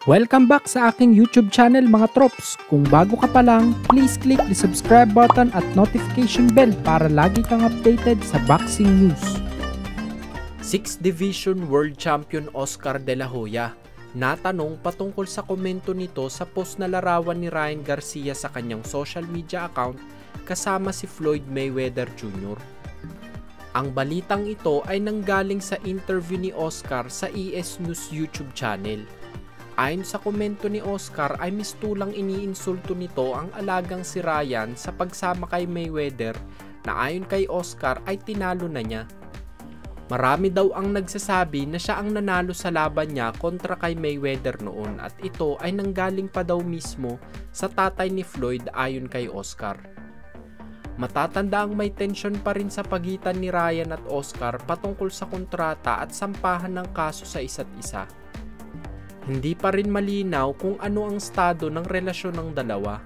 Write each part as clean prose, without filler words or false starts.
Welcome back sa aking YouTube channel mga trops. Kung bago ka pa lang, please click the subscribe button at notification bell para lagi kang updated sa boxing news. 6th Division World Champion Oscar De La Hoya natanong patungkol sa komento nito sa post na larawan ni Ryan Garcia sa kanyang social media account kasama si Floyd Mayweather Jr. Ang balitang ito ay nanggaling sa interview ni Oscar sa ES News YouTube channel. Ayon sa komento ni Oscar ay mistulang iniinsulto nito ang alagang si Ryan sa pagsama kay Mayweather na ayon kay Oscar ay tinalo na niya. Marami daw ang nagsasabi na siya ang nanalo sa laban niya kontra kay Mayweather noon at ito ay nanggaling pa daw mismo sa tatay ni Floyd ayon kay Oscar. Matatanda ang may tensyon pa rin sa pagitan ni Ryan at Oscar patungkol sa kontrata at sampahan ng kaso sa isa't isa. Hindi pa rin malinaw kung ano ang estado ng relasyon ng dalawa.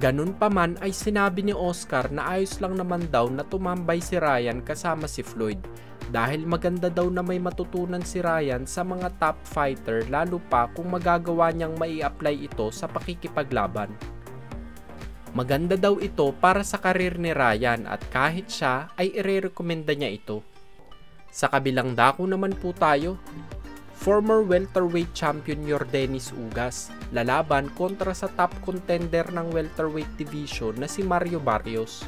Ganun pa man ay sinabi ni Oscar na ayos lang naman daw na tumambay si Ryan kasama si Floyd dahil maganda daw na may matutunan si Ryan sa mga top fighter lalo pa kung magagawa niyang mai-apply ito sa pakikipaglaban. Maganda daw ito para sa karir ni Ryan at kahit siya ay irerekomenda niya ito. Sa kabilang dako naman po tayo. Former welterweight champion Yordenis Ugas lalaban kontra sa top contender ng welterweight division na si Mario Barrios.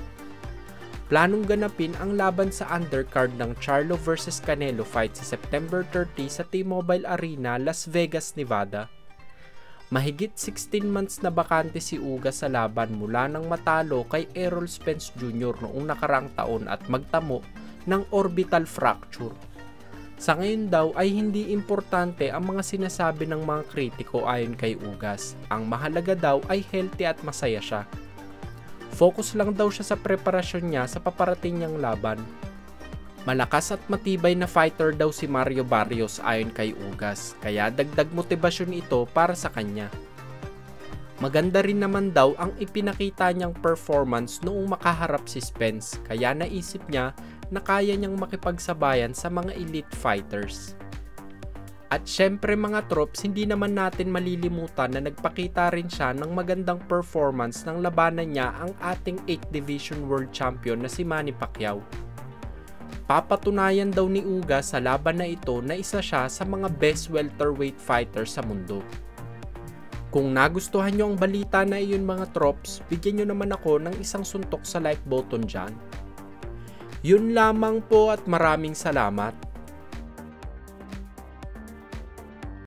Planong ganapin ang laban sa undercard ng Charlo vs Canelo fight sa September 30 sa T-Mobile Arena, Las Vegas, Nevada. Mahigit 16 months na bakante si Ugas sa laban mula nang matalo kay Errol Spence Jr. noong nakaraang taon at magtamo ng orbital fracture. Sa ngayon daw ay hindi importante ang mga sinasabi ng mga kritiko ayon kay Ugas. Ang mahalaga daw ay healthy at masaya siya. Focus lang daw siya sa preparasyon niya sa paparating niyang laban. Malakas at matibay na fighter daw si Mario Barrios ayon kay Ugas, kaya dagdag motibasyon ito para sa kanya. Maganda rin naman daw ang ipinakita niyang performance noong makaharap si Spence, kaya naisip niya na kaya niyang makipagsabayan sa mga elite fighters. At syempre mga trops, hindi naman natin malilimutan na nagpakita rin siya ng magandang performance ng labanan niya ang ating 8th Division World Champion na si Manny Pacquiao. Papatunayan daw ni Ugas sa laban na ito na isa siya sa mga best welterweight fighters sa mundo. Kung nagustuhan nyo ang balita na iyon mga trops, bigyan nyo naman ako ng isang suntok sa like button dyan. Yun lamang po at maraming salamat.